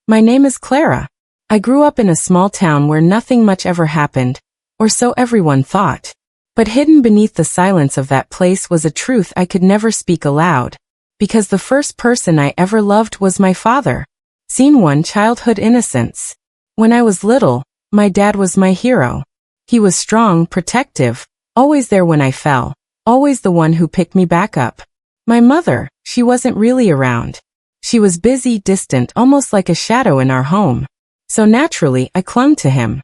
My name is Clara. I grew up in a small town where nothing much ever happened, or so everyone thought. But hidden beneath the silence of that place was a truth I could never speak aloud, because the first person I ever loved was my father. Scene 1: Childhood Innocence. When I was little, my dad was my hero. He was strong, protective, always there when I fell, always the one who picked me back up. My mother, she wasn't really around. She was busy, distant, almost like a shadow in our home. So naturally, I clung to him.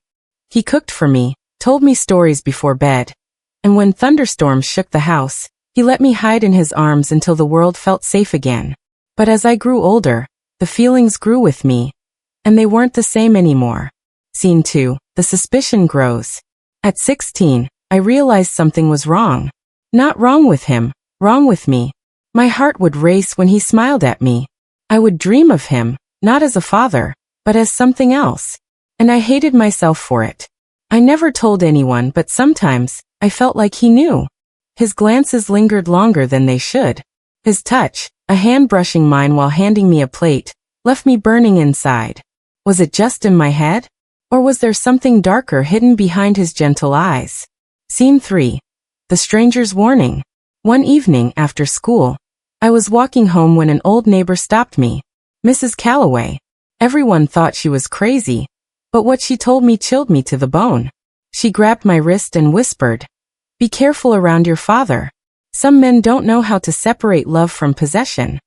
He cooked for me, told me stories before bed. And when thunderstorms shook the house, he let me hide in his arms until the world felt safe again. But as I grew older, the feelings grew with me. And they weren't the same anymore. Scene 2: The suspicion grows. At 16, I realized something was wrong. Not wrong with him, wrong with me. My heart would race when he smiled at me. I would dream of him, not as a father, but as something else. And I hated myself for it. I never told anyone, but sometimes, I felt like he knew. His glances lingered longer than they should. His touch, a hand brushing mine while handing me a plate, left me burning inside. Was it just in my head? Or was there something darker hidden behind his gentle eyes? Scene 3: The Stranger's Warning. One evening after school, I was walking home when an old neighbor stopped me. Mrs. Calloway. Everyone thought she was crazy, but what she told me chilled me to the bone. She grabbed my wrist and whispered, "Be careful around your father. Some men don't know how to separate love from possession."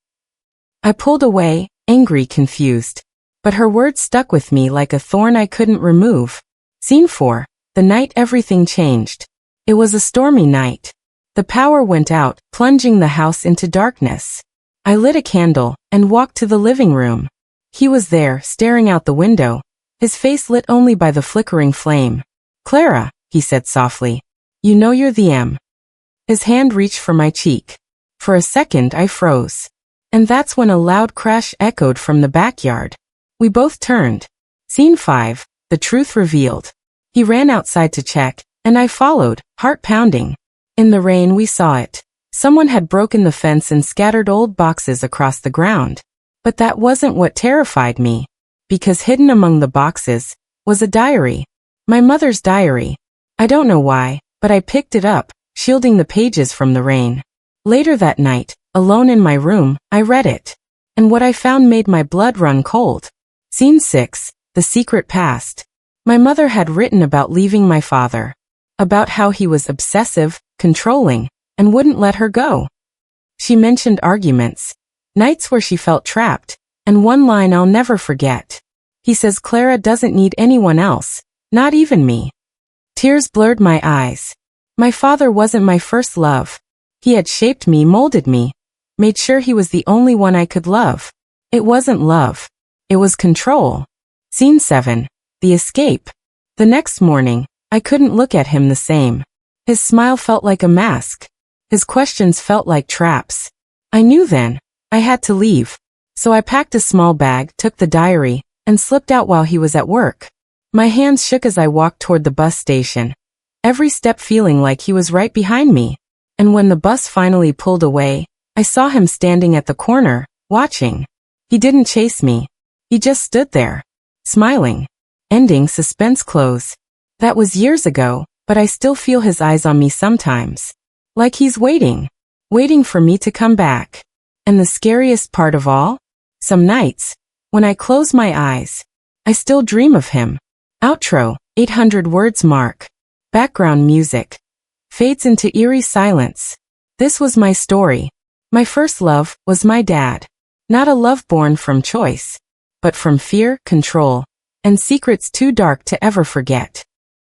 I pulled away, angry, confused. But her words stuck with me like a thorn I couldn't remove. Scene 4: The night everything changed. It was a stormy night. The power went out, plunging the house into darkness. I lit a candle and walked to the living room. He was there, staring out the window, his face lit only by the flickering flame. "Clara," he said softly, "you know you're the M." His hand reached for my cheek. For a second I froze. And that's when a loud crash echoed from the backyard. We both turned. Scene 5: The Truth Revealed. He ran outside to check, and I followed, heart pounding. In the rain we saw it. Someone had broken the fence and scattered old boxes across the ground. But that wasn't what terrified me. Because hidden among the boxes was a diary. My mother's diary. I don't know why, but I picked it up, shielding the pages from the rain. Later that night, alone in my room, I read it. And what I found made my blood run cold. Scene 6: The Secret Past. My mother had written about leaving my father. About how he was obsessive, controlling, and wouldn't let her go. She mentioned arguments, nights where she felt trapped, and one line I'll never forget. He says Clara doesn't need anyone else, not even me. Tears blurred my eyes. My father wasn't my first love. He had shaped me, molded me, made sure he was the only one I could love. It wasn't love. It was control. Scene 7: The Escape. The next morning, I couldn't look at him the same. His smile felt like a mask. His questions felt like traps. I knew then, I had to leave. So I packed a small bag, took the diary, and slipped out while he was at work. My hands shook as I walked toward the bus station, every step feeling like he was right behind me. And when the bus finally pulled away, I saw him standing at the corner, watching. He didn't chase me. He just stood there, smiling. Ending: Suspense close. That was years ago, but I still feel his eyes on me sometimes. Like he's waiting for me to come back. And the scariest part of all? Some nights, when I close my eyes, I still dream of him. Outro: 800 words mark. Background music fades into eerie silence. This was my story. My first love was my dad. Not a love born from choice, but from fear, control, and secrets too dark to ever forget.